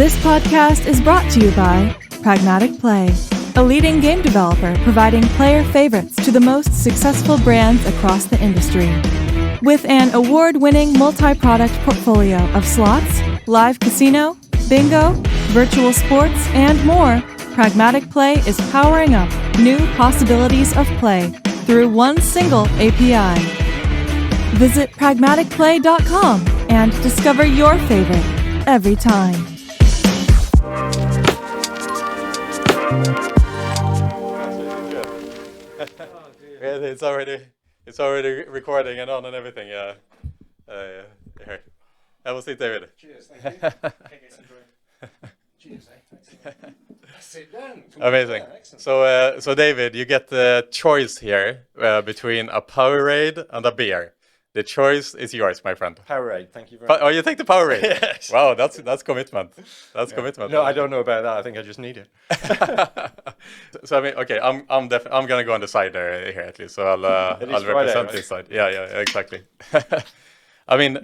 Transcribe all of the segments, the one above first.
This podcast is brought to you by Pragmatic Play, a leading game developer providing player favorites to the most successful brands across the industry. With an award-winning multi-product portfolio of slots, live casino, bingo, virtual sports, and more, Pragmatic Play is powering up new possibilities of play through one single API. Visit pragmaticplay.com and discover your favorite every time. It's already recording and on and everything. Yeah. Here. That was it, David. Cheers, thank you. Cheers, Sit down. Amazing. Yeah, so David, you get the choice here between a Powerade and a beer. The choice is yours, my friend. Powerade, thank you very much. Oh, you take the Powerade? Yes. Wow, that's commitment. That's commitment. No, I don't know about that. I think I just need it. So I mean, okay, I'm gonna go on the side there here at least. So I'll represent Friday, this side. Yeah, exactly. I mean,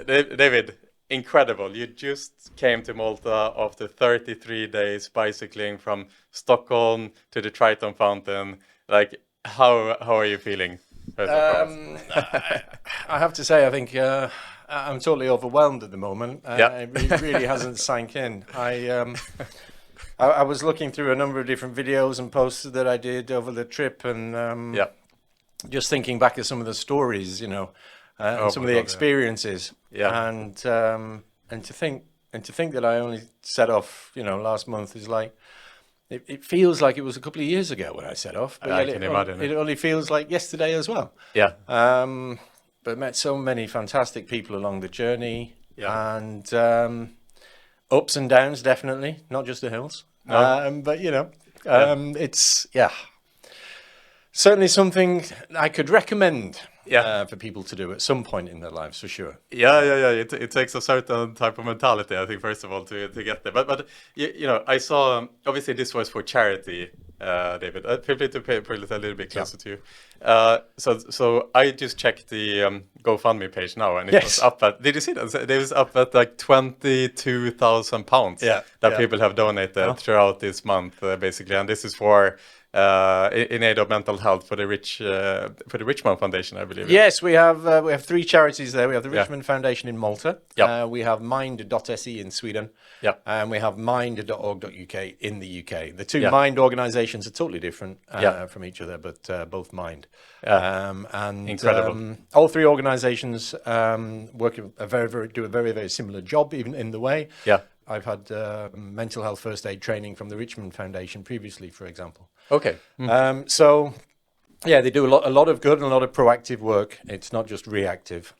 David, incredible. You just came to Malta after 33 days bicycling from Stockholm to the Triton Fountain. Like, how are you feeling? I have to say, I think I'm totally overwhelmed at the moment. It really hasn't sank in. I was looking through a number of different videos and posts that I did over the trip, and just thinking back at some of the stories, and some of the experiences, and to think that I only set off, last month is like. It feels like it was a couple of years ago when I set off. But I can imagine. It only feels like yesterday as well. Yeah. But met so many fantastic people along the journey, and ups and downs, definitely, not just the hills. No. But it's certainly something I could recommend. For people to do at some point in their lives, for sure. It takes a certain type of mentality, I think, first of all, to get there. But I saw, obviously this was for charity, David. Feel free to put it a little bit closer to you. So I just checked the GoFundMe page now, and it was up at, did you see that? It was up at like £22,000 that people have donated throughout this month, basically. And this is for in aid of mental health for the Richmond Foundation, I believe. Yes, we have three charities there. We have the Richmond Foundation in Malta. We have mind.se in Sweden. And we have mind.org.uk in the UK. The two Mind organisations are totally different from each other, but both Mind. And incredible. All three organisations do a very, very similar job, even in the way. I've had mental health first aid training from the Richmond Foundation previously, for example. Okay. So, they do a lot of good and a lot of proactive work. It's not just reactive,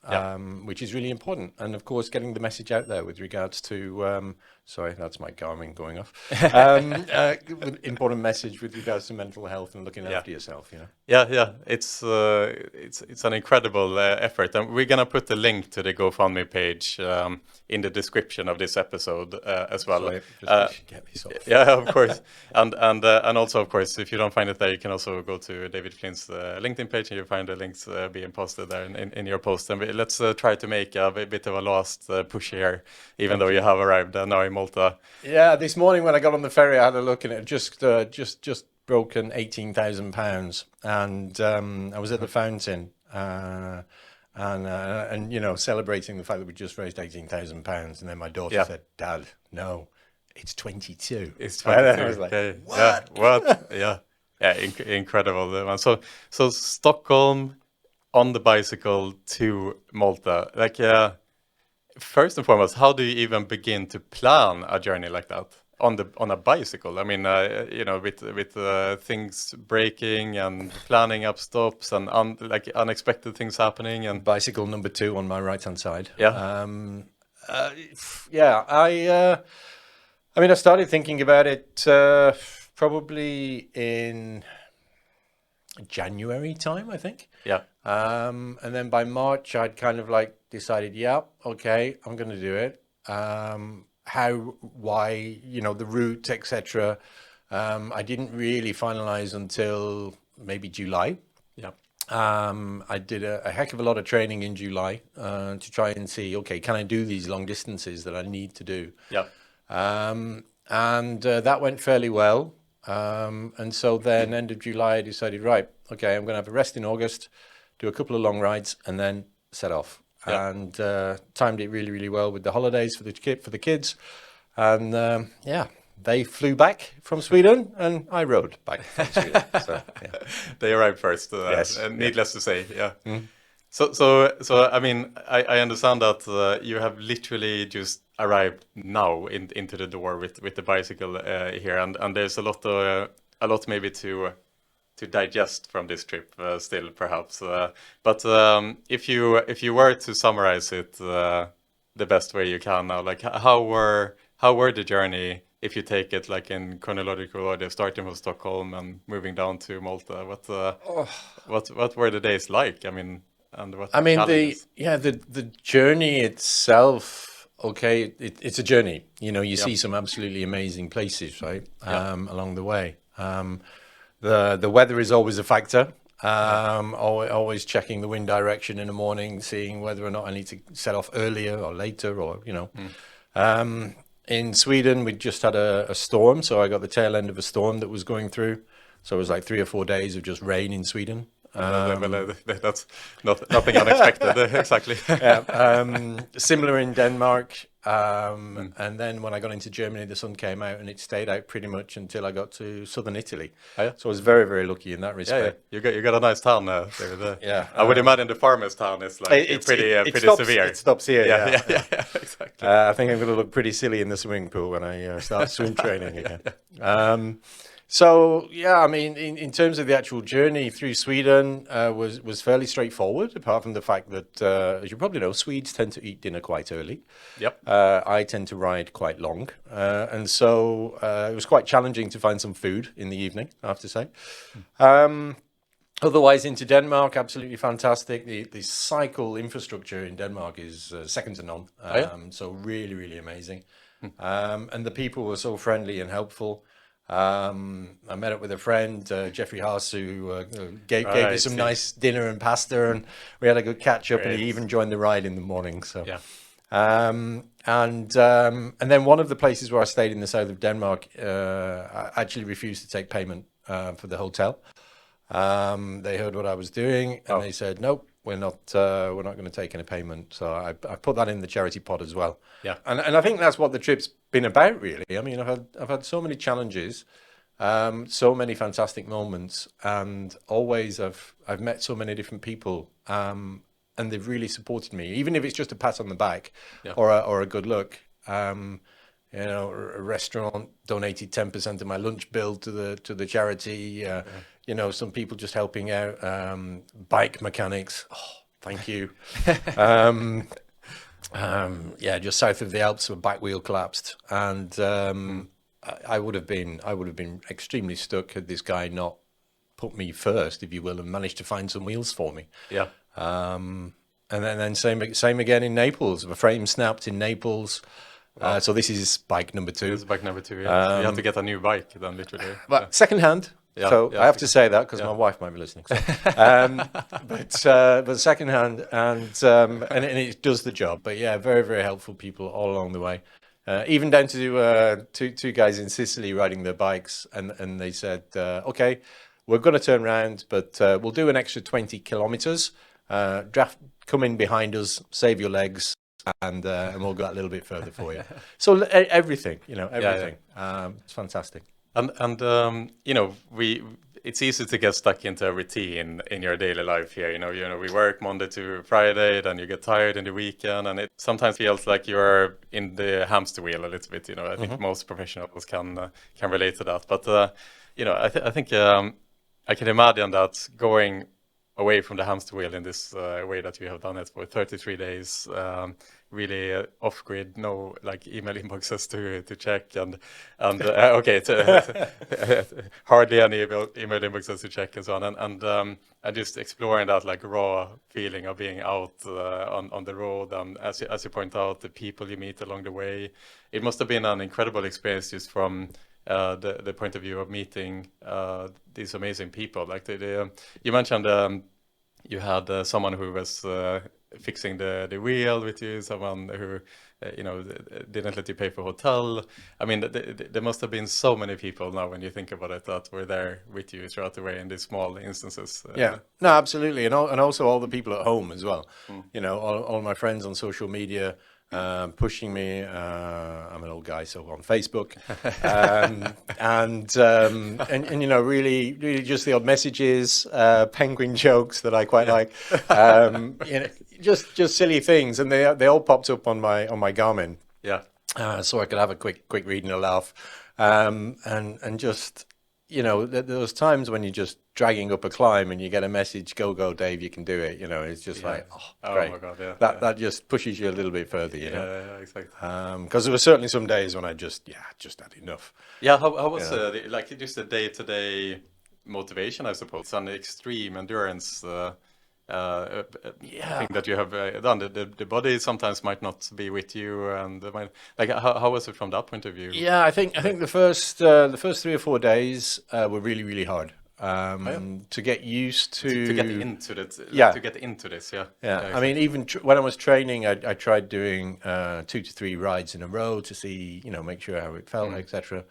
which is really important. And of course, getting the message out there with regards to, sorry, that's my Garmin going off. Important message with regards to mental health and looking after yourself. It's an incredible effort, and we're gonna put the link to the GoFundMe page in the description of this episode as well. Get me off. Of course, and also, of course, if you don't find it there, you can also go to David Flynn's LinkedIn page, and you'll find the links being posted there in your post. And let's try to make a bit of a last push here, even though you have arrived now in Malta. Yeah, this morning when I got on the ferry, I had a look, and it just broken £18,000, and I was at the fountain. And celebrating the fact that we just raised £18,000, and then my daughter said, "Dad, no, it's 22." It's 22. And I was like, okay. What? Incredible. So Stockholm on the bicycle to Malta. Like, first and foremost, how do you even begin to plan a journey like that on a bicycle? I mean, with things breaking and planning up stops and unexpected things happening, and bicycle number 2 on my right hand side. I started thinking about it probably in January time, I think. And then by March, I'd kind of like decided, okay, I'm going to do it. How, why, the route, etc. I didn't really finalize until maybe July. I did a heck of a lot of training in July to try and see, okay, can I do these long distances that I need to do? And that went fairly well. And so then end of July, I decided, right, okay, I'm going to have a rest in August, do a couple of long rides, and then set off. Yeah. And timed it really, really well with the holidays for the kids. And yeah, they flew back from Sweden, and I rode back from Sweden. So, yeah. They arrived first. Yes. And needless to say, yeah. So I mean, I understand that you have literally just arrived now into the door with the bicycle here, and there's a lot maybe to digest from this trip still, perhaps. But if you were to summarize it the best way you can now, like how were the journey, if you take it like in chronological order, starting from Stockholm and moving down to Malta? What were the days like? I mean, and what challenges? the journey itself. Okay, it's a journey. You know, you see some absolutely amazing places, right? Along the way. The weather is always a factor. Always checking the wind direction in the morning, seeing whether or not I need to set off earlier or later, or you know. In Sweden, we just had a storm, so I got the tail end of a storm that was going through. So it was like 3 or 4 days of just rain in Sweden. That's nothing unexpected, exactly. Similar in Denmark. And then when I got into Germany, the sun came out and it stayed out pretty much until I got to southern Italy. Oh, yeah? So I was very, very lucky in that respect. Yeah. You got a nice town there. Yeah. I would imagine the farmer's town is like pretty severe. It stops here. Yeah, exactly. I think I'm going to look pretty silly in the swimming pool when I start swim training again. So yeah, I mean, in terms of the actual journey through Sweden, was fairly straightforward. Apart from the fact that, as you probably know, Swedes tend to eat dinner quite early. Yep. I tend to ride quite long, and so it was quite challenging to find some food in the evening, I have to say. Otherwise, into Denmark, absolutely fantastic. The cycle infrastructure in Denmark is second to none. So really, really amazing. And the people were so friendly and helpful. I met up with a friend, Jeffrey Haas, who gave me some nice dinner and pasta, and we had a good catch up. And he even joined the ride in the morning. So yeah. And then one of the places where I stayed in the south of Denmark, I actually refused to take payment for the hotel. They heard what I was doing, and they said, "Nope, we're not going to take any payment." So I put that in the charity pot as well. Yeah, and I think that's what the trip's been about, really. I mean, I've had so many challenges, so many fantastic moments, and always I've met so many different people, and they've really supported me, even if it's just a pat on the back or a good look. You know, a restaurant donated 10% of my lunch bill to the charity. You know, some people just helping out. Bike mechanics. Oh, thank you. Just south of the Alps, a back wheel collapsed, and I would have been extremely stuck had this guy not put me first, if you will, and managed to find some wheels for me. Yeah. And then same again in Naples. A frame snapped in Naples. Wow. So this is bike number 2. This is bike number 2, yeah. So you have to get a new bike then, literally. But second hand. Yeah, so I have to say that because my wife might be listening. But second hand, and it does the job. But yeah, very, very helpful people all along the way. Even down to two guys in Sicily riding their bikes, and they said, okay, we're going to turn around, but we'll do an extra 20 kilometers. Come in behind us, save your legs. And we'll go a little bit further for you. So everything, everything. It's fantastic. And you know, it's easy to get stuck into a routine in your daily life here. You know, we work Monday to Friday, then you get tired in the weekend, and it sometimes feels like you're in the hamster wheel a little bit. You know, I think most professionals can relate to that. But you know, I think I can imagine that going away from the hamster wheel in this way that you have done it for 33 days, really off-grid, no like email inboxes to check, and okay, hardly any email inboxes to check and so on, and just exploring that like raw feeling of being out on the road, and as you point out, the people you meet along the way. It must have been an incredible experience just from the point of view of meeting these amazing people. Like you mentioned you had someone who was fixing the wheel with you, someone who didn't let you pay for hotel. I mean, there must have been so many people now when you think about it that were there with you throughout the way in these small instances. Yeah, no, absolutely, and also all the people at home as well. All my friends on social media pushing me. I'm an old guy, so on Facebook, and really just the odd messages, penguin jokes that I quite like. Just silly things, and they all popped up on my Garmin. Yeah. So I could have a quick read and a laugh, and just those times when you're just dragging up a climb and you get a message, go Dave, you can do it. It's just like, great. My God, yeah. That just pushes you a little bit further. Yeah, exactly. Because there were certainly some days when I just had enough. Yeah, how was just a day-to-day motivation? I suppose it's an extreme endurance thing that you have done. The body sometimes might not be with you, and how was it from that point of view? Yeah, I think the first 3 or 4 days were really, really hard. To get used to get into it. To get into this. Yeah. I mean, even when I was training, I tried doing 2 to 3 rides in a row to see, make sure how it felt, etc.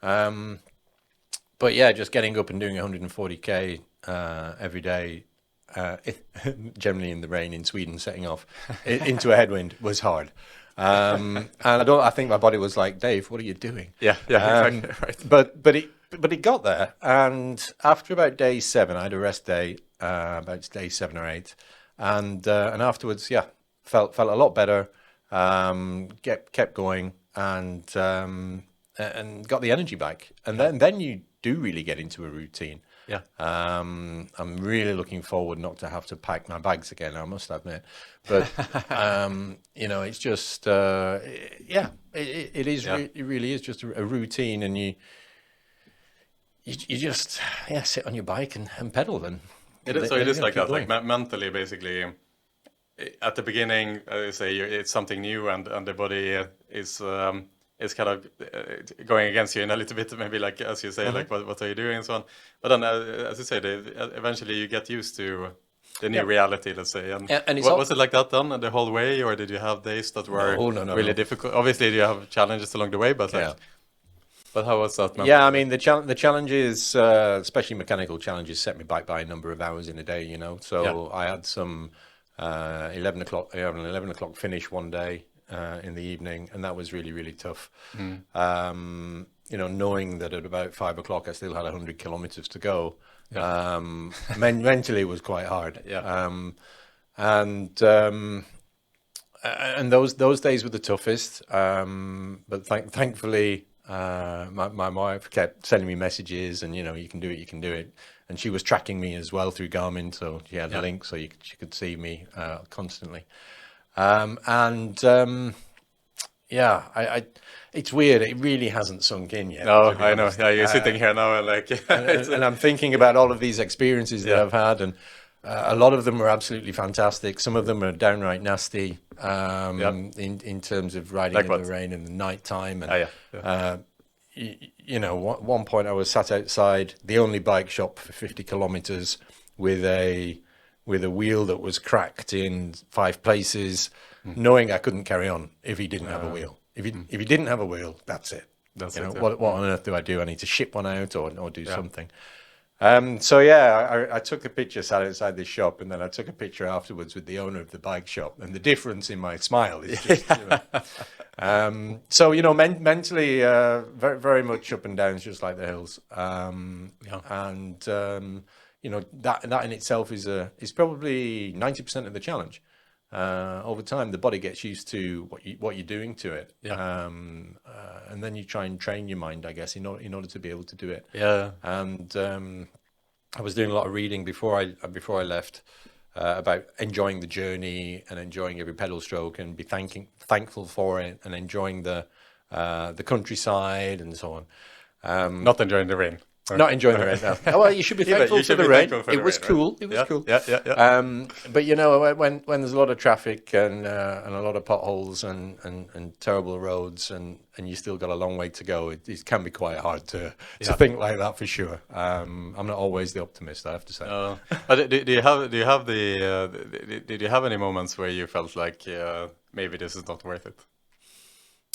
But yeah, just getting up and doing 140k every day. Generally in the rain in Sweden, setting off into a headwind was hard, and I think my body was like, Dave, what are you doing? Yeah, exactly. Right. But it got there, and after about day 7, I had a rest day, about day 7 or 8, and afterwards, felt a lot better. Kept going, and got the energy back, and then you do really get into a routine. Yeah. I'm really looking forward not to have to pack my bags again, I must admit. But, it's just, it is, it really is just a routine, and you just, sit on your bike and pedal. And it is like that, like mentally, basically. At the beginning, say it's something new, and the body is kind of going against you in a little bit, maybe, like, as you say, like, what are you doing and so on. But then, as you say, eventually you get used to the new reality, let's say. And was it like that then the whole way, or did you have days that were really difficult? Obviously, you have challenges along the way, but but how was that? Yeah, I mean, the challenges, especially mechanical challenges, set me back by a number of hours in a day. So I had some 11 o'clock finish one day. In the evening, and that was really, really tough. Knowing that at about 5 o'clock I still had 100 kilometers to go, mentally was quite hard. And those days were the toughest. But thankfully, my wife kept sending me messages, and you can do it. And she was tracking me as well through Garmin, so she had a link, so she could see me constantly. It's weird. It really hasn't sunk in yet. No, I know. Yeah, you're sitting here now, and and I'm thinking about all of these experiences that I've had, and a lot of them were absolutely fantastic. Some of them are downright nasty, in terms of riding in the rain in the night time. And one point I was sat outside the only bike shop for 50 kilometers with a wheel that was cracked in 5 places, knowing I couldn't carry on if he didn't have a wheel. If he didn't have a wheel, that's it. What on earth do I do? I need to ship one out or do something. I took a picture, sat outside this shop, and then I took a picture afterwards with the owner of the bike shop, and the difference in my smile is just, mentally, very, very much up and downs, just like the hills. That in itself is probably 90% of the challenge. Over time, the body gets used to what you're doing to it, and then you try and train your mind, I guess, in order to be able to do it. And I was doing a lot of reading before I left about enjoying the journey and enjoying every pedal stroke, and be thankful for it, and enjoying the countryside and so on. Not enjoying the rain. Not enjoying the rain now. Well, you should be thankful for the rain. It was cool. It was cool. But when there's a lot of traffic and a lot of potholes and terrible roads, and you still got a long way to go, it can be quite hard to think like that, for sure. I'm not always the optimist, I have to say. But did you have any moments where you felt like maybe this is not worth it?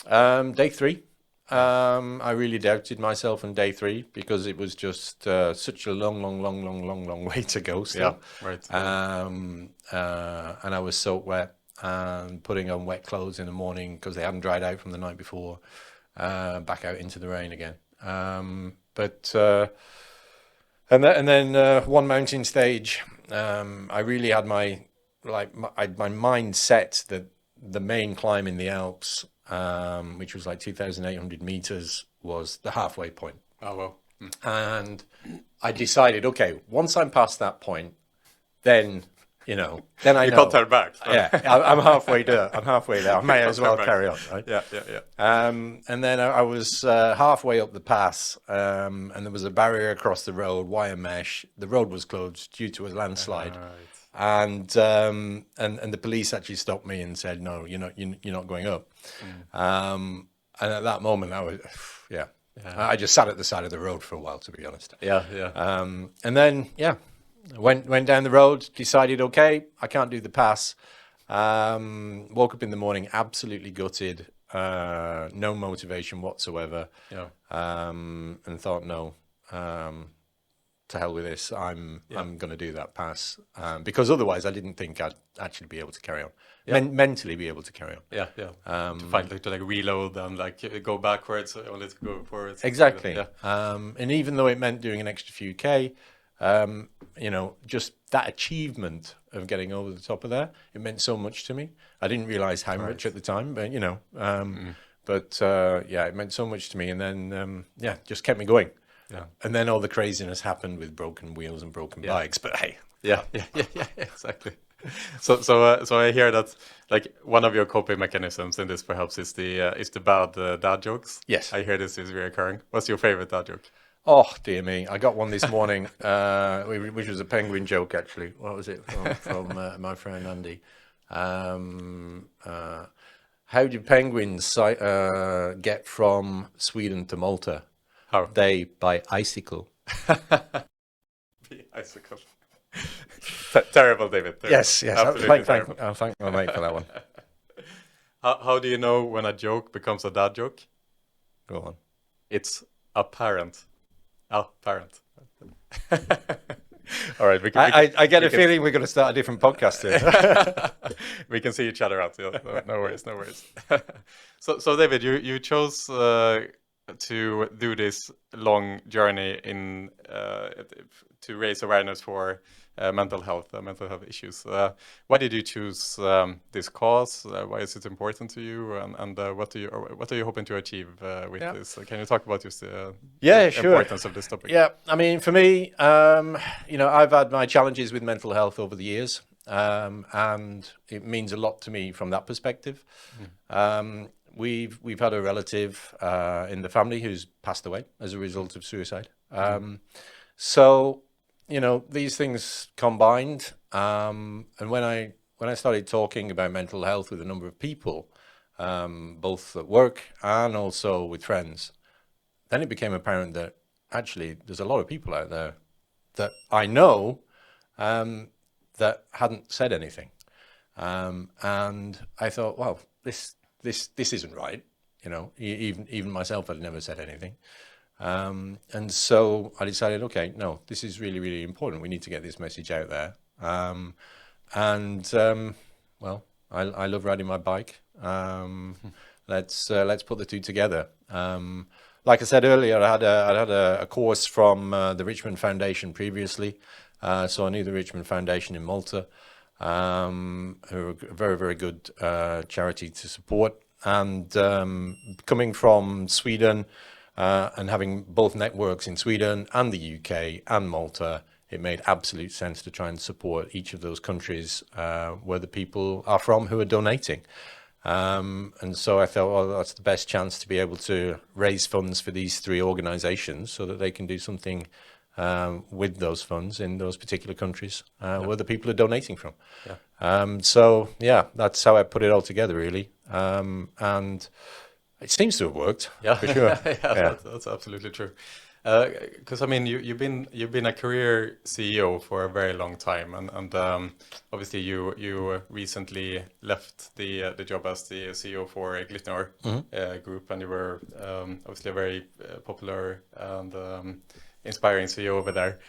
Day 3. I really doubted myself on day 3 because it was just such a long way to go still. Yeah, right. And I was soaked wet and putting on wet clothes in the morning because they hadn't dried out from the night before, back out into the rain again. And then one mountain stage, I really had my mind set that the main climb in the Alps, which was like 2,800 meters, was the halfway point. Oh, well. And I decided, okay, once I'm past that point, then I know. You can't turn back. Yeah, I'm halfway there. I may as well carry on, right? Yeah. And then I was halfway up the pass, and there was a barrier across the road, wire mesh. The road was closed due to a landslide. Right. And the police actually stopped me and said, "No, you're not going up." And at that moment, I was, I just sat at the side of the road for a while, to be honest. Yeah. And then, went down the road, decided, okay, I can't do the pass. Woke up in the morning, absolutely gutted, no motivation whatsoever. Yeah. And thought, no. To hell with this, I'm going to do that pass, because otherwise I didn't think I'd actually be able to carry on, mentally be able to carry on. Yeah. To find to reload and go backwards, only to go forwards. Exactly. Yeah. And even though it meant doing an extra few K, just that achievement of getting over the top of there, it meant so much to me. I didn't realize how much at the time, but it meant so much to me, and then just kept me going. Yeah. And then all the craziness happened with broken wheels and broken bikes, but hey. Yeah, exactly. So I hear that one of your coping mechanisms in this perhaps is the bad dad jokes. Yes. I hear this is reoccurring. What's your favorite dad joke? Oh, dear me. I got one this morning, which was a penguin joke, actually. What was it from my friend Andy? How did penguins get from Sweden to Malta? How? They by icicle. Icicle. Terrible, David. Terrible. Yes. I'll thank my mate for that one. How do you know when a joke becomes a dad joke? Go on. It's apparent. Apparent. All right. I get a feeling we're going to start a different podcast here. We can see each other out. Yeah, no worries. So David, you chose to do this long journey to raise awareness for mental health issues. Why did you choose this cause? Why is it important to you? And what are you hoping to achieve with this? Can you talk about just the importance of this topic? Yeah, I mean, for me, I've had my challenges with mental health over the years, and it means a lot to me from that perspective. We've had a relative in the family who's passed away as a result of suicide. So, these things combined, and when I started talking about mental health with a number of people, both at work and also with friends, then it became apparent that actually there's a lot of people out there that I know that hadn't said anything, and I thought, well, this isn't right. Even myself had never said anything. And so I decided, okay, no, this is really, really important. We need to get this message out there. Well, I love riding my bike. Let's put the two together. Like I said earlier, I had a course from the Richmond Foundation previously. So I knew the Richmond Foundation in Malta, who are a very, very good charity to support. And coming from Sweden, and having both networks in Sweden and the UK and Malta, it made absolute sense to try and support each of those countries where the people are from who are donating. And so I thought, well, that's the best chance to be able to raise funds for these 3 organizations so that they can do something with those funds in those particular countries where the people are donating from. That's how I put it all together, really. And it seems to have worked. Yeah, for sure. That's absolutely true. Because I mean, you've been a career CEO for a very long time, and obviously you recently left the job as the CEO for Glitnor Group, and you were obviously a very popular and inspiring CEO over there.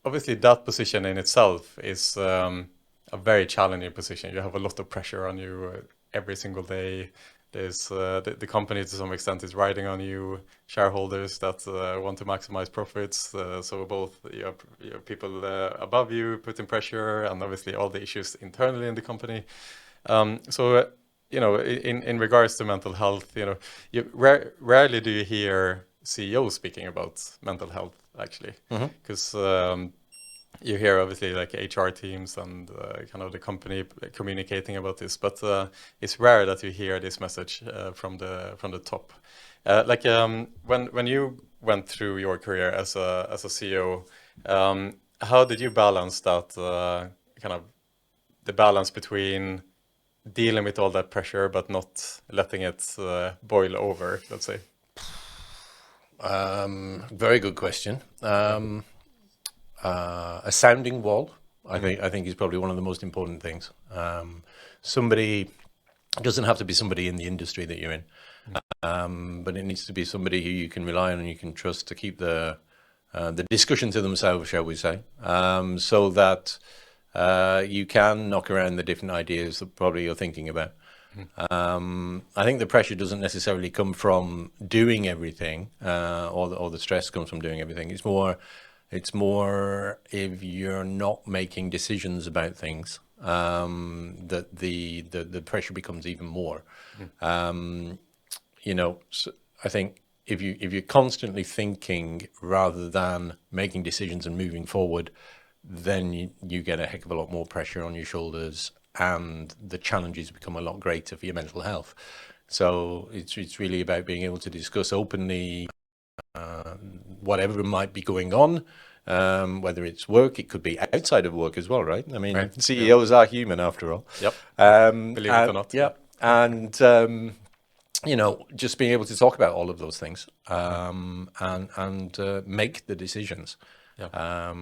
Obviously, that position in itself is a very challenging position. You have a lot of pressure on you every single day. There's the company to some extent is riding on you, shareholders that want to maximize profits. So both you have people above you putting pressure, and obviously all the issues internally in the company. So in regards to mental health, rarely do you hear CEOs speaking about mental health actually, because you hear obviously like HR teams and kind of the company communicating about this, but it's rare that you hear this message from the top. When you went through your career as a CEO, how did you balance that kind of the balance between dealing with all that pressure but not letting it boil over, let's say? Very good question. A sounding wall, I think is probably one of the most important things. Somebody, it doesn't have to be somebody in the industry that you're in, but it needs to be somebody who you can rely on and you can trust to keep the discussion to themselves, shall we say, so that you can knock around the different ideas that probably you're thinking about. I think the pressure doesn't necessarily come from doing everything, or the stress comes from doing everything. It's more if you're not making decisions about things, that the pressure becomes even more. So I think if you're constantly thinking rather than making decisions and moving forward, then you get a heck of a lot more pressure on your shoulders, and the challenges become a lot greater for your mental health. So it's really about being able to discuss openly whatever might be going on, whether it's work, it could be outside of work as well, right? I mean, right. CEOs are human after all. Yep. Believe it or not. Yeah. And, just being able to talk about all of those things, and make the decisions. Yeah.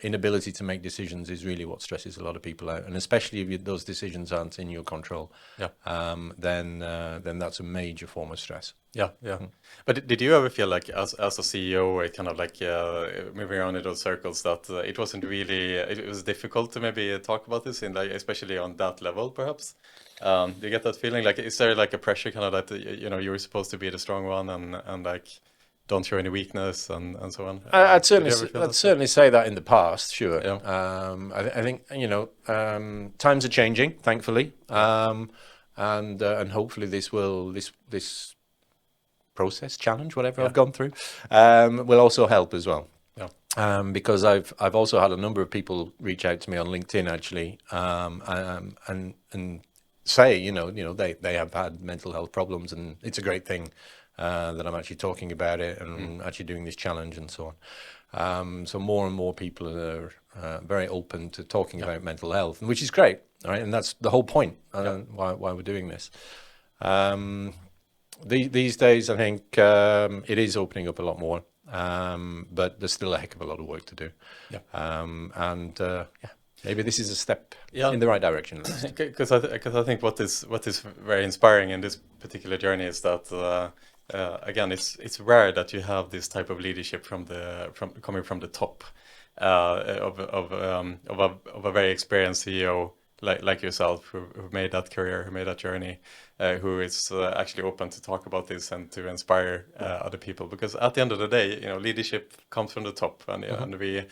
Inability to make decisions is really what stresses a lot of people out, and especially if those decisions aren't in your control. Yeah. Then that's a major form of stress. Yeah, yeah. But did you ever feel like, as a CEO, it kind of like moving around in those circles, that it wasn't really, it was difficult to maybe talk about this, in like, especially on that level, perhaps? Do you get that feeling? Like, is there like a pressure kind of that you were supposed to be the strong one, and like don't show any weakness and so on? I'd certainly say that in the past, sure. Yeah. I think times are changing, thankfully, and hopefully this process, challenge, whatever I've gone through, will also help as well. Yeah. Because I've also had a number of people reach out to me on LinkedIn actually, and say they have had mental health problems, and it's a great thing that I'm actually talking about it and actually doing this challenge and so on. So more and more people are very open to talking about mental health, which is great, right? And that's the whole point why we're doing this. These days, I think it is opening up a lot more, but there's still a heck of a lot of work to do. Yeah. Maybe this is a step in the right direction. Because I think what is very inspiring in this particular journey is that again, it's rare that you have this type of leadership coming from the top of a very experienced CEO like yourself, who made that career, who made that journey, who is actually open to talk about this and to inspire other people. Because at the end of the day, leadership comes from the top, and we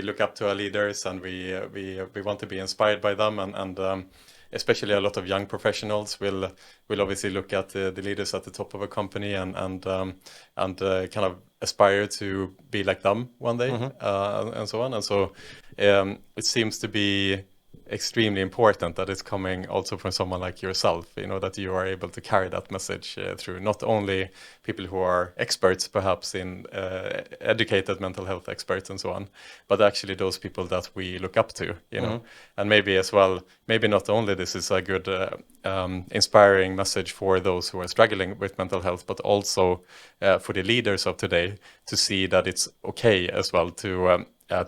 look up to our leaders, and we want to be inspired by them, and especially a lot of young professionals will obviously look at the leaders at the top of a company and kind of aspire to be like them one day, and so on. And so it seems to be extremely important that it's coming also from someone like yourself, that you are able to carry that message through not only people who are experts perhaps in educated mental health experts and so on, but actually those people that we look up to, and maybe as well, maybe not only this is a good inspiring message for those who are struggling with mental health, but also for the leaders of today to see that it's okay as well to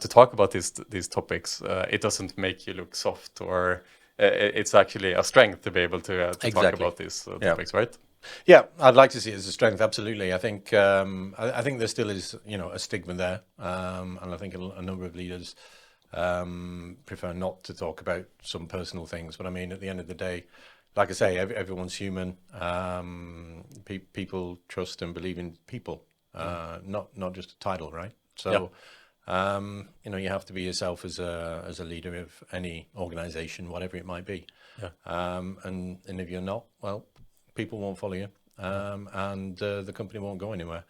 talk about these topics. It doesn't make you look soft, or it's actually a strength to be able to talk about these topics, right? Yeah, I'd like to see it as a strength. Absolutely. I think I think there still is a stigma there, and I think a number of leaders prefer not to talk about some personal things. But I mean, at the end of the day, like I say, everyone's human. People trust and believe in people, not just a title, right? So. You have to be yourself as a leader of any organization, whatever it might be. And if you're not, well, people won't follow you, and the company won't go anywhere.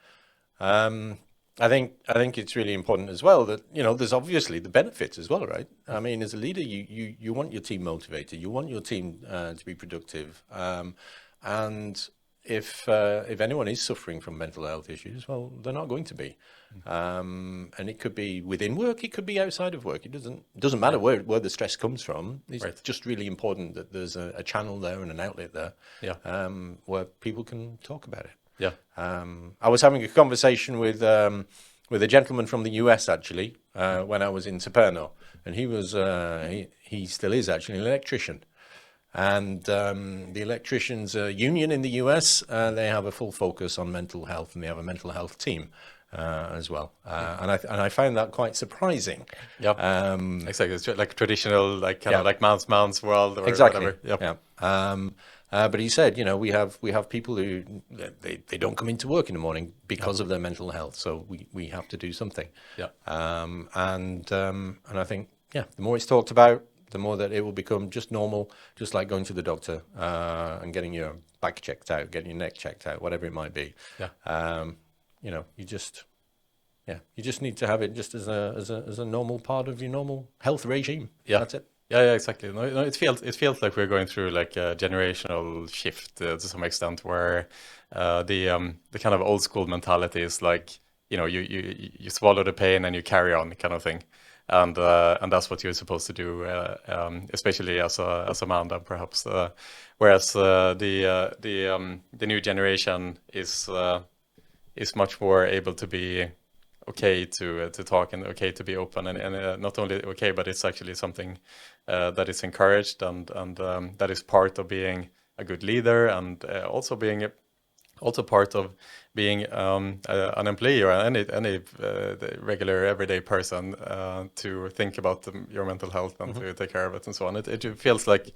I think it's really important as well that there's obviously the benefits as well, right? I mean, as a leader, you want your team motivated, you want your team to be productive, and if anyone is suffering from mental health issues, well, they're not going to be. And it could be within work, it could be outside of work. It doesn't matter where the stress comes from. It's just really important that there's a channel there and an outlet there, where people can talk about it. Yeah. I was having a conversation with a gentleman from the US actually when I was in Saperno, and he was he still is actually an electrician. And the electricians union in the US, they have a full focus on mental health, and they have a mental health team as well. And I found that quite surprising. Yeah, exactly. It's like traditional, like kind of like man's world, or exactly. whatever. Yeah. But he said, we have people who they don't come into work in the morning because of their mental health, so we have to do something. Yeah. And I think the more it's talked about, the more that it will become just normal, just like going to the doctor and getting your back checked out, getting your neck checked out, whatever it might be. Yeah. You just need to have it just as a normal part of your normal health regime. Yeah, that's it. Yeah, exactly. No, it feels like we're going through like a generational shift to some extent, where the kind of old school mentality is like you swallow the pain and you carry on kind of thing. And that's what you're supposed to do, especially as a man, then perhaps. Whereas the new generation is much more able to be okay to talk, and okay to be open, and not only okay, but it's actually something that is encouraged, and that is part of being a good leader, and also part of being an employee or any regular everyday person, to think about your mental health and to take care of it and so on. It feels like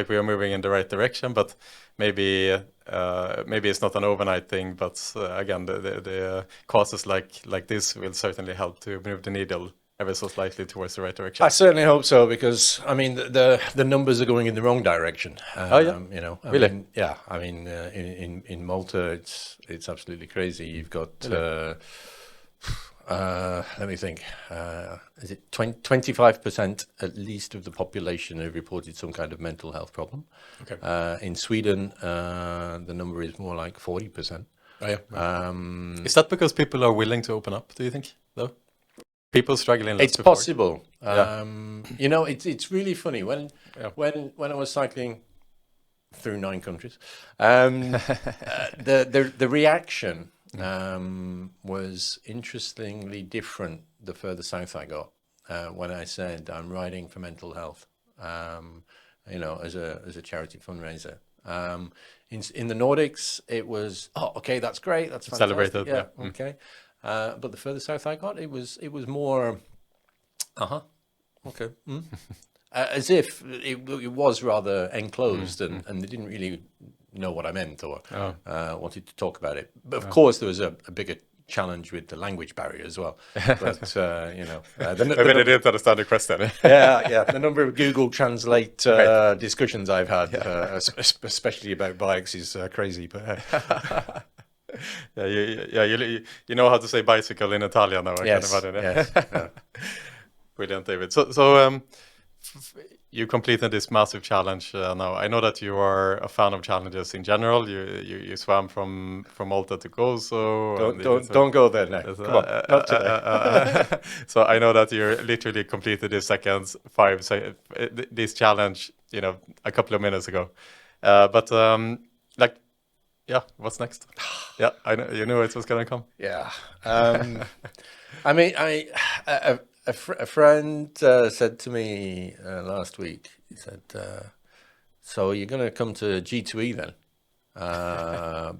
we are moving in the right direction, but maybe it's not an overnight thing. But again, the causes like this will certainly help to move the needle ever so slightly towards the right direction. I certainly hope so, because I mean the numbers are going in the wrong direction. Really? I mean in Malta it's absolutely crazy. You've got let me think. Is it 25% at least of the population have reported some kind of mental health problem? Okay. In Sweden, the number is more like 40%. Oh, yeah. Is that because people are willing to open up, do you think, though? People struggling. It's possible. It's really funny when I was cycling through 9 countries, the reaction was interestingly different the further south I got, when I said I'm riding for mental health, as a charity fundraiser. In the Nordics, it was okay, that's great, that's fantastic. Celebrated. Yeah. Okay. But the further south I got, it was more, okay, as if it was rather enclosed, and they didn't really know what I meant or wanted to talk about it. But of course, there was a bigger challenge with the language barrier as well. But maybe they didn't understand the question. The number of Google Translate discussions I've had, especially about bikes, is crazy. But. You know how to say bicycle in Italian now. I can imagine. Yes. Brilliant, David. So you completed this massive challenge now. I know that you are a fan of challenges in general. You swam from Malta to Gozo. Don't go there now. Come on, not today. So I know that you literally completed this this challenge, a couple of minutes ago. But yeah, what's next? Yeah, I know you knew it was gonna come. Yeah. I mean, a friend said to me last week. He said, "So you're going to come to G2E then,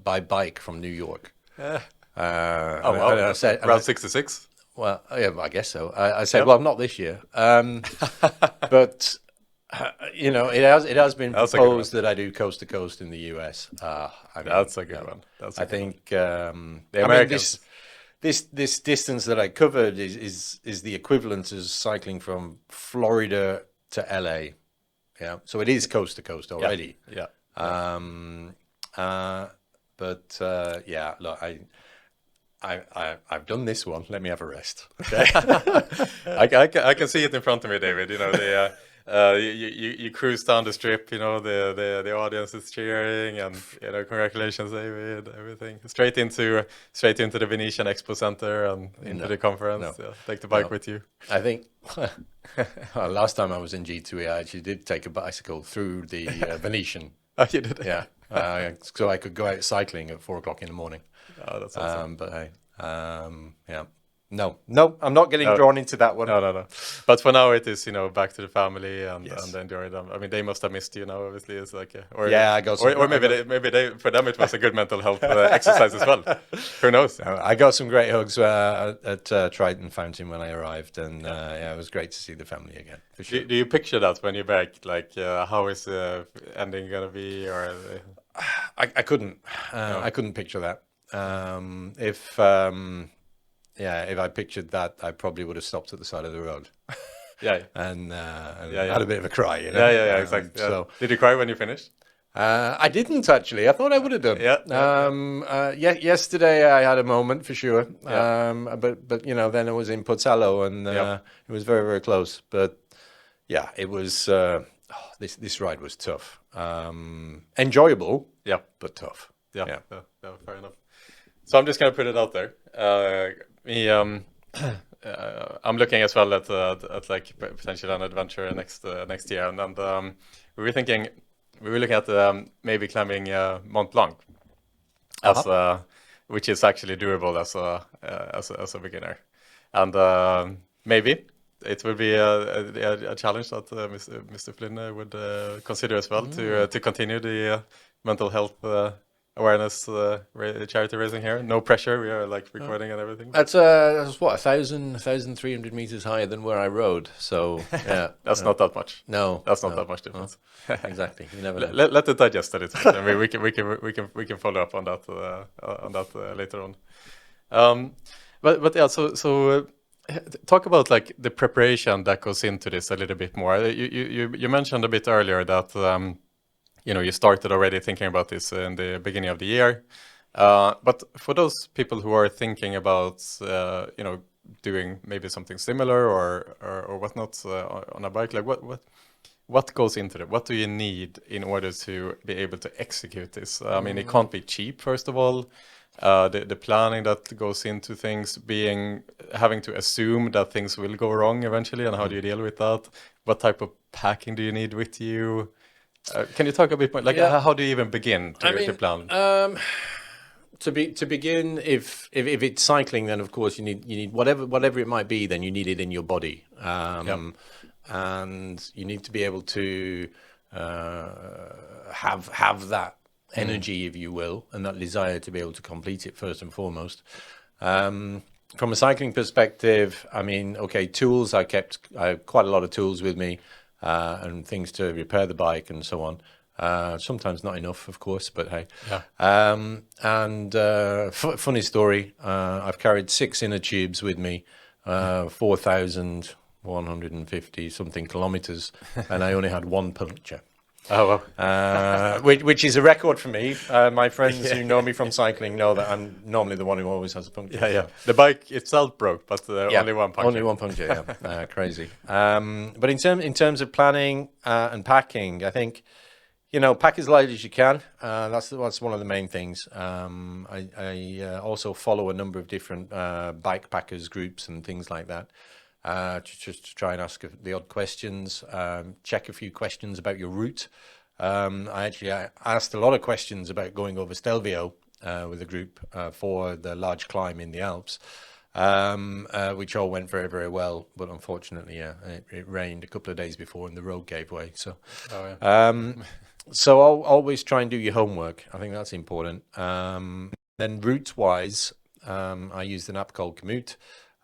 by bike from New York?" Oh wow! I said, Route 66. Well, yeah, I guess so. I said, well, not this year, but it has been proposed that I do coast to coast in the US. That's a good one. I think the Americans. This distance that I covered is the equivalent as cycling from Florida to LA. Yeah, so it is coast to coast already. Yeah. Yeah, look, I've done this one. Let me have a rest. Okay. I can see it in front of me, David. You cruise down the strip. The audience is cheering, and congratulations, David. Everything straight into the Venetian Expo Center and into the conference. No. Yeah, take the bike with you. I think last time I was in G2E, I actually did take a bicycle through the Venetian. Oh, you did? Yeah, so I could go out cycling at 4 o'clock in the morning. Oh, that's awesome. But hey, yeah. No, I'm not getting drawn into that one. No. But for now, it is back to the family and enjoy them. I mean, they must have missed you now. Obviously, it's like I got some, or maybe they for them it was a good mental health exercise as well. Who knows? I got some great hugs at Triton Fountain when I arrived, and it was great to see the family again. For sure. Do you picture that when you're back? Like, how is the ending gonna be? Or I couldn't. I couldn't picture that. If I pictured that, I probably would have stopped at the side of the road. Yeah. and had a bit of a cry. Yeah, exactly. So, did you cry when you finished? I didn't actually. I thought I would have done. Yesterday I had a moment for sure. But then it was in Pozzallo, and it was very, very close. But yeah, it was. This ride was tough. Enjoyable. Yeah, but tough. Yeah, fair enough. So I'm just gonna put it out there. I'm looking as well at like potentially an adventure next year, and we were looking at maybe climbing Mont Blanc as which is actually doable as a beginner, and maybe it would be a challenge that Mr. Flynn would consider as well to continue the mental health awareness charity raising here. No pressure. We are like recording and everything. That's what 1,300 meters higher than where I rode. So yeah, that's not that much. No, that's not that much difference. Exactly. You never know. Let it digest a little bit. I mean, we can follow up on that later on. But yeah. So talk about like the preparation that goes into this a little bit more. You mentioned a bit earlier that. You started already thinking about this in the beginning of the year. But for those people who are thinking about, doing maybe something similar or whatnot on a bike, like what goes into it? What do you need in order to be able to execute this? I mean, it can't be cheap, first of all. The planning that goes into things, having to assume that things will go wrong eventually, and how do you deal with that? What type of packing do you need with you? Can you talk a bit more? Like, how do you even begin to plan? To begin, if it's cycling, then of course you need whatever it might be. Then you need it in your body, and you need to be able to have that energy, if you will, and that desire to be able to complete it first and foremost. From a cycling perspective, I mean, okay, tools. I have quite a lot of tools with me. And things to repair the bike and so on. Sometimes not enough, of course, but hey. Yeah. Funny story, I've carried 6 inner tubes with me, 4,150 something kilometers, and I only had 1 puncture. Oh, wow. which is a record for me. My friends who know me from cycling know that I'm normally the one who always has a puncture. Yeah. The bike itself broke, but only one puncture. Only one puncture, yeah. Crazy. But in terms of planning and packing, I think, pack as light as you can. That's one of the main things. I also follow a number of different bike packers groups and things like that. Just to try and ask the odd questions, check a few questions about your route. I asked a lot of questions about going over Stelvio with a group for the large climb in the Alps, which all went very, very well. But unfortunately, it rained a couple of days before and the road gave way. So, so I'll always try and do your homework. I think that's important. Then route-wise, I used an app called Komoot.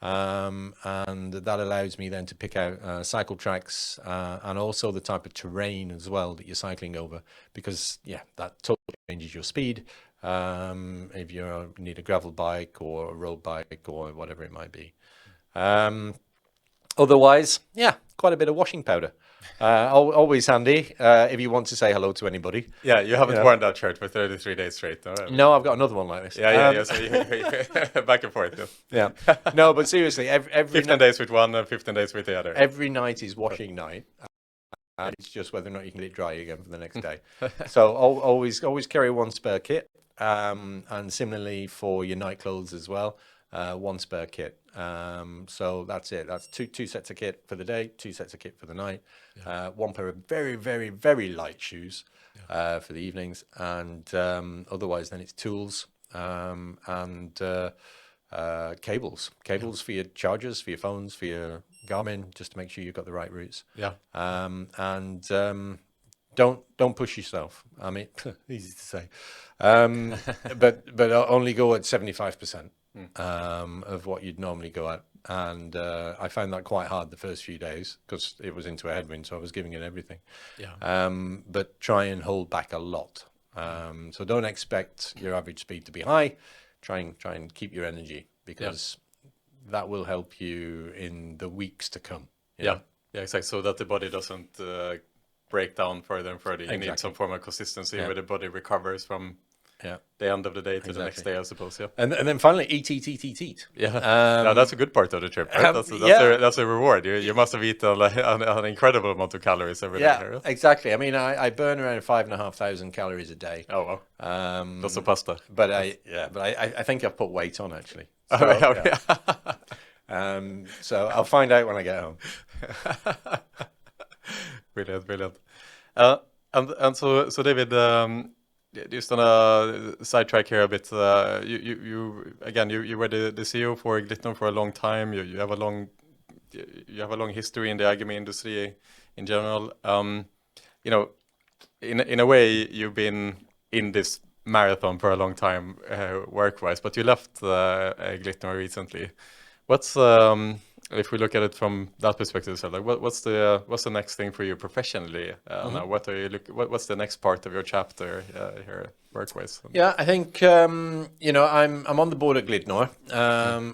And that allows me then to pick out cycle tracks and also the type of terrain as well that you're cycling over, because that totally changes your speed if you need a gravel bike or a road bike or whatever it might be. Otherwise, quite a bit of washing powder. Always handy if you want to say hello to anybody. Yeah, you haven't worn that shirt for 33 days straight, no? No, I've got another one like this. So you back and forth. Yeah. No, but seriously, every 15 days with one and 15 days with the other. Every night is washing night. And it's just whether or not you can get it dry again for the next day. So always carry one spare kit. And similarly for your night clothes as well, one spare kit. So that's it. That's two sets of kit for the day, 2 sets of kit for the night, one pair of very, very, very light shoes for the evenings, and otherwise then it's tools and cables for your chargers, for your phones, for your Garmin, just to make sure you've got the right routes. And don't push yourself. I mean, easy to say, but only go at 75%. Of what you'd normally go at, and I found that quite hard the first few days because it was into a headwind, so I was giving it everything. But try and hold back a lot. So don't expect your average speed to be high. Try and keep your energy, because that will help you in the weeks to come. Yeah, exactly. So that the body doesn't break down further and further. You need some form of consistency where the body recovers from the end of the day to the next day, I suppose. And then finally, eat. That's a good part of the trip, right? That's a reward. You must have eaten an incredible amount of calories every day. Yeah, exactly. I mean, I burn around 5,500 calories a day. Oh wow. Lots of pasta. But I think I've put weight on, actually. So I'll find out when I get home. Brilliant. And so David, just on a sidetrack here a bit, you were the CEO for Glitnor for a long time. You have a long history in the iGaming industry in general. In a way, you've been in this marathon for a long time, work-wise, but you left Glitnor recently. What's if we look at it from that perspective, so like what's the next thing for you professionally now? What's the next part of your chapter here work-wise? Yeah, I think I'm on the board at Glitnor,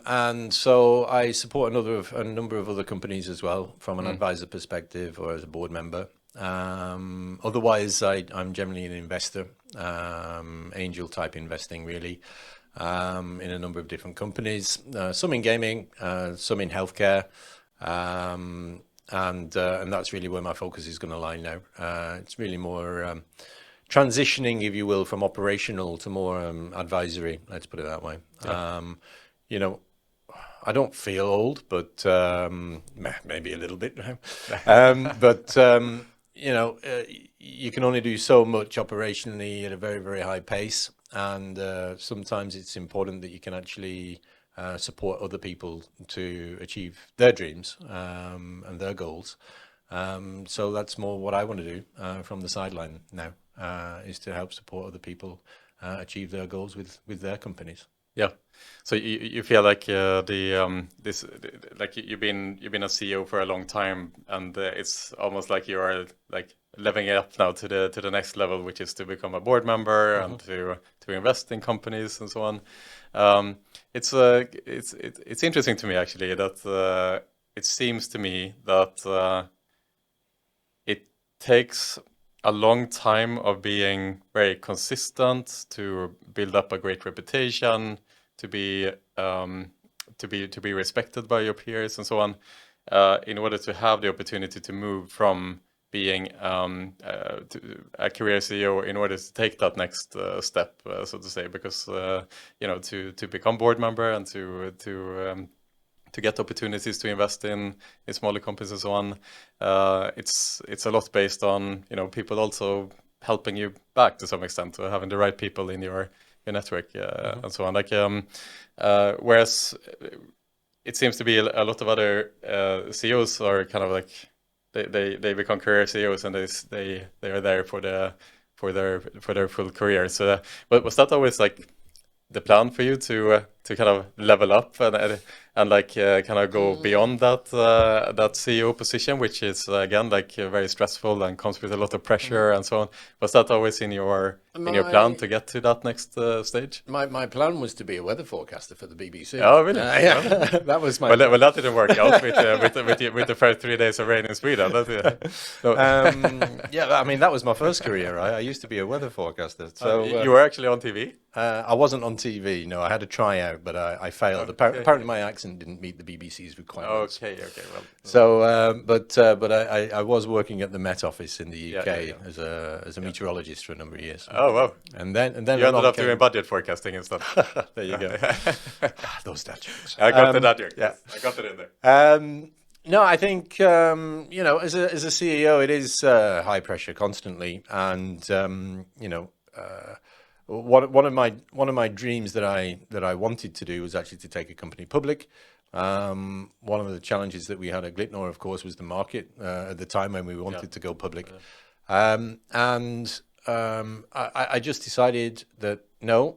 and so I support a number of other companies as well from an advisor perspective or as a board member. Otherwise, I'm generally an investor, angel type investing really. In a number of different companies, some in gaming, some in healthcare, and that's really where my focus is going to lie now. It's really more transitioning, if you will, from operational to more advisory. Let's put it that way. I don't feel old, but maybe a little bit now. But you can only do so much operationally at a very, very high pace. And sometimes it's important that you can actually support other people to achieve their dreams and their goals. So that's more what I want to do from the sideline now, is to help support other people achieve their goals with their companies. Yeah. So you feel like you've been a CEO for a long time, and it's almost like you are like leveling it up now to the next level, which is to become a board member and to invest in companies and so on. It's interesting to me actually that it seems to me that it takes a long time of being very consistent, to build up a great reputation, to be respected by your peers and so on, in order to have the opportunity to move from being to a career CEO, in order to take that next step, so to say, because to become board member and to get opportunities to invest in smaller companies and so on, it's a lot based on people also helping you back to some extent, or having the right people in your network and so on. Like whereas it seems to be a lot of other CEOs are kind of like they become career CEOs, and they are there for their full career. So, but was that always like the plan for you to kind of level up and like kind of go beyond that CEO position, which is again like very stressful and comes with a lot of pressure and so on? Was that always in your plan to get to that next stage? My plan was to be a weather forecaster for the BBC. Oh, really? Yeah, that was my. Well, that didn't work out with the first 3 days of rain in Sweden. No. Yeah, I mean that was my first career. Right? I used to be a weather forecaster. So you were actually on TV? I wasn't on TV. No, I had a tryout, but I failed. Okay. Apparently, my accent didn't meet the BBC's requirements. Okay. Well. So, but I was working at the Met Office in the UK as a meteorologist for a number of years. Oh wow! And then you ended up doing budget forecasting instead. There you go. Those dad jokes. I got the dad joke. Yeah, I got it in there. No, I think as a CEO, it is high pressure constantly, and one of my dreams that I wanted to do was actually to take a company public. One of the challenges that we had at Glitnor, of course, was the market at the time when we wanted to go public, I just decided that no,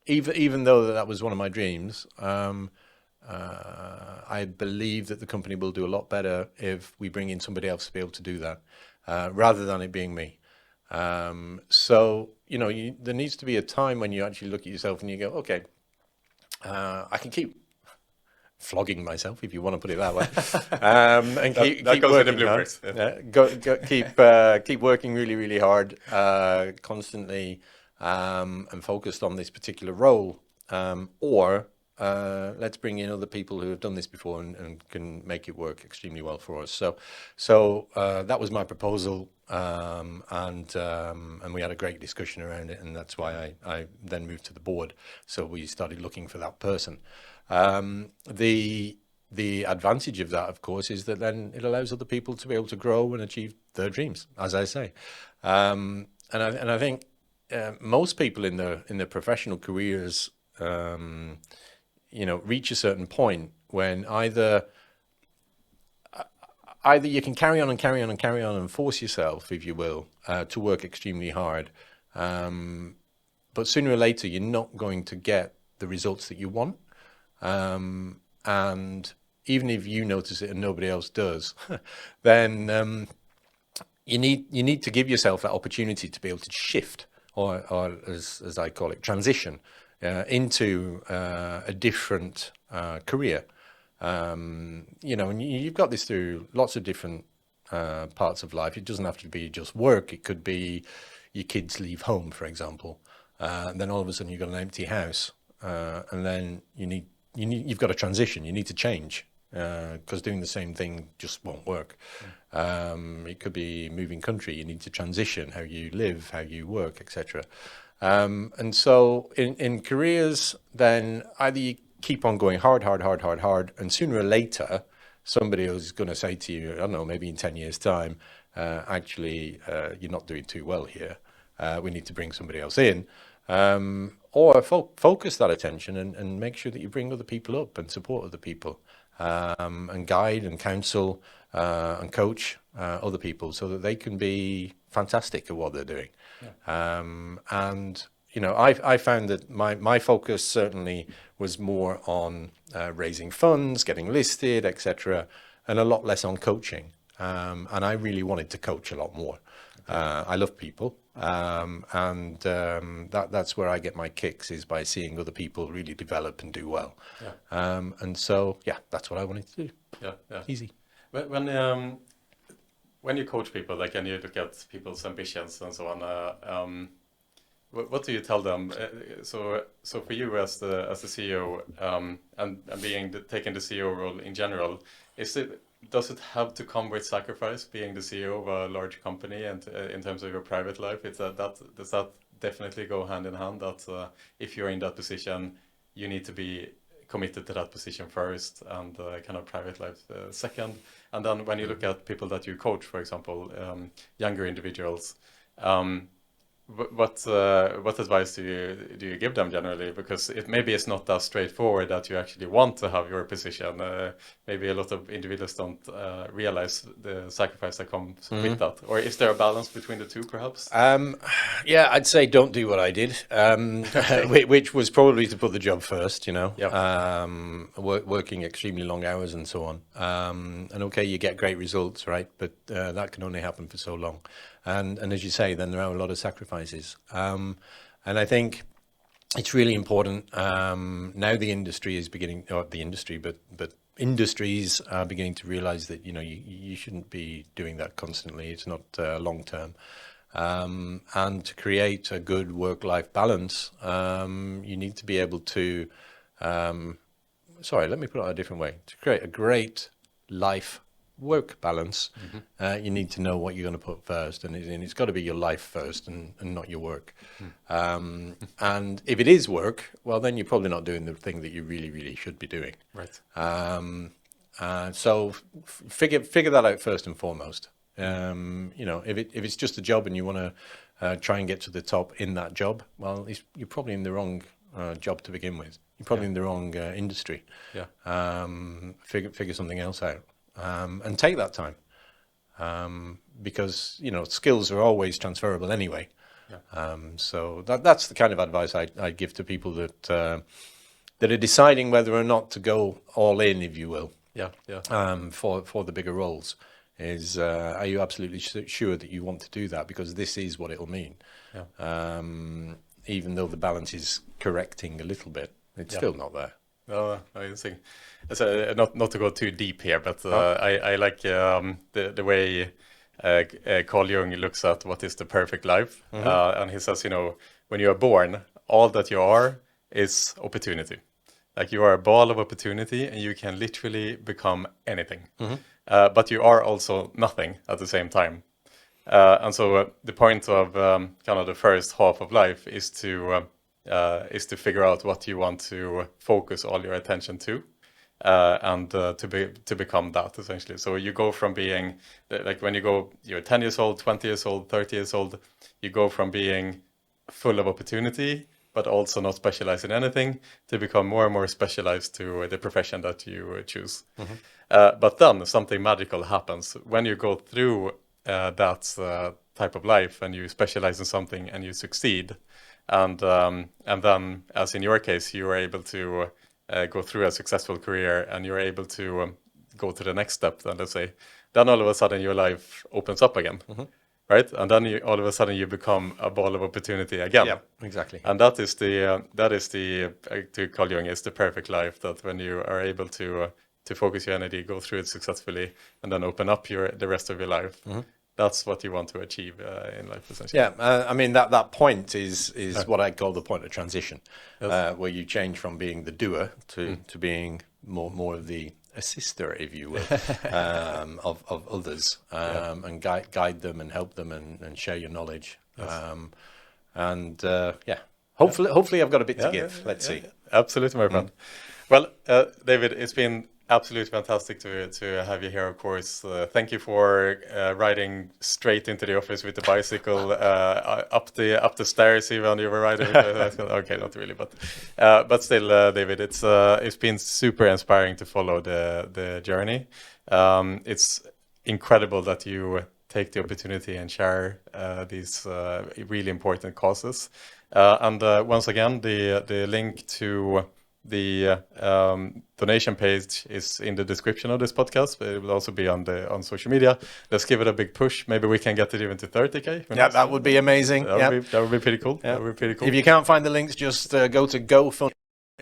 even though that was one of my dreams, I believe that the company will do a lot better if we bring in somebody else to be able to do that, rather than it being me. So, there needs to be a time when you actually look at yourself and you go, okay, I can keep flogging myself, if you want to put it that way, and keep working hard. Keep working really, really hard, constantly, and focused on this particular role, or let's bring in other people who have done this before and can make it work extremely well for us. So that was my proposal, and we had a great discussion around it, and that's why I then moved to the board. So we started looking for that person. The advantage of that, of course, is that then it allows other people to be able to grow and achieve their dreams, as I say. And I think most people in their professional careers, reach a certain point when either you can carry on and force yourself, if you will, to work extremely hard. But sooner or later, you're not going to get the results that you want. And even if you notice it and nobody else does, then you need to give yourself that opportunity to be able to shift, or as I call it, transition into a different career. And you've got this through lots of different parts of life. It doesn't have to be just work. It could be your kids leave home, for example, and then all of a sudden you've got an empty house, and then you've got to transition. You need to change, because doing the same thing just won't work. It could be moving country. You need to transition how you live, how you work, etc. And so in careers, then either you keep on going hard, and sooner or later, somebody is going to say to you, I don't know, maybe in 10 years' time, actually, you're not doing too well here. We need to bring somebody else in. Or focus that attention and make sure that you bring other people up and support other people, and guide and counsel and coach other people so that they can be fantastic at what they're doing. Yeah. And I found that my focus certainly was more on raising funds, getting listed, etc., and a lot less on coaching. And I really wanted to coach a lot more. I love people, and that's where I get my kicks, is by seeing other people really develop and do well. Yeah. And so, yeah, that's what I wanted to do. Yeah. Easy. When when you coach people, like, and you look at people's ambitions and so on, what do you tell them? So for you as the CEO, and taking the CEO role in general, does it have to come with sacrifice being the CEO of a large company, and in terms of your private life? Does that definitely go hand in hand? That if you're in that position, you need to be committed to that position first, and kind of private life second. And then when you look at people that you coach, for example, younger individuals, what advice do you give them generally? Because maybe it's not that straightforward that you actually want to have your position. Maybe a lot of individuals don't realize the sacrifice that comes with that. Or is there a balance between the two, perhaps? Yeah, I'd say don't do what I did, which was probably to put the job first, working extremely long hours and so on. And okay, you get great results, right? But that can only happen for so long. And as you say, then there are a lot of sacrifices. And I think it's really important. Now the industry is beginning, not the industry, but industries are beginning to realize that, you shouldn't be doing that constantly. It's not long term. And to create a good work-life balance, you need to be able to, let me put it a different way. To create a great life-work balance, you need to know what you're going to put first, and it's got to be your life first and not your work. And if it is work, well, then you're probably not doing the thing that you really, really should be doing. Right. So figure that out first and foremost. If it's just a job and you want to try and get to the top in that job, well, you're probably in the wrong job to begin with. You're probably in the wrong industry. Yeah. Figure something else out, and take that time, because skills are always transferable anyway. Yeah. So that's the kind of advice I give to people that are deciding whether or not to go all in, if you will. Yeah. Yeah. For the bigger roles. Are you absolutely sure that you want to do that? Because this is what it'll mean. Yeah. Even though the balance is correcting a little bit, it's still not there. No, I think not to go too deep here, but I like the way Carl Jung looks at what is the perfect life, and he says, when you are born, all that you are is opportunity. Like, you are a ball of opportunity, and you can literally become anything. But you are also nothing at the same time. And so the point of kind of the first half of life is to figure out what you want to focus all your attention to, and to become that, essentially. So you go from being, like, when you're 10 years old, 20 years old, 30 years old, you go from being full of opportunity, but also not specialized in anything, to become more and more specialized to the profession that you choose. But then something magical happens when you go through that type of life, and you specialize in something and you succeed. And then, as in your case, you are able to go through a successful career, and you're able to go to the next step, then let's say, then all of a sudden your life opens up again. Right, and then all of a sudden you become a ball of opportunity again. Yeah, exactly. And that is to Carl Jung, is the perfect life. That when you are able to focus your energy, go through it successfully, and then open up the rest of your life. That's what you want to achieve in life, essentially. Yeah, I mean that point is what I call the point of transition, where you change from being the doer to being more of the assister, if you will, of others, and guide them and help them and share your knowledge. Hopefully I've got a bit to give. Let's see. Absolutely, my friend. Well, David, it's been absolutely fantastic to have you here, of course. Thank you for riding straight into the office with the bicycle, up the stairs even you were riding. Okay, not really, but still, David, it's been super inspiring to follow the journey. It's incredible that you take the opportunity and share these really important causes. And once again, the link to the donation page is in the description of this podcast, but it will also be on social media. Let's give it a big push. Maybe we can get it even to 30K. Yeah, that would be amazing. That would be pretty cool. Yeah. That would be pretty cool. If you can't find the links, just go to GoFundMe,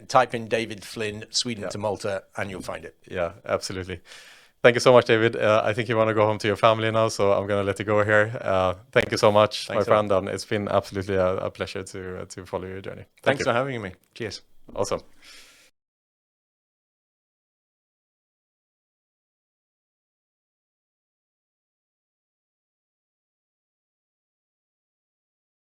type in David Flynn, Sweden to Malta, and you'll find it. Yeah, absolutely. Thank you so much, David. I think you want to go home to your family now, so I'm going to let you go here. Thank you so much, Thanks my friend, and it's been absolutely a pleasure to follow your journey. Thanks for having me. Cheers. Awesome.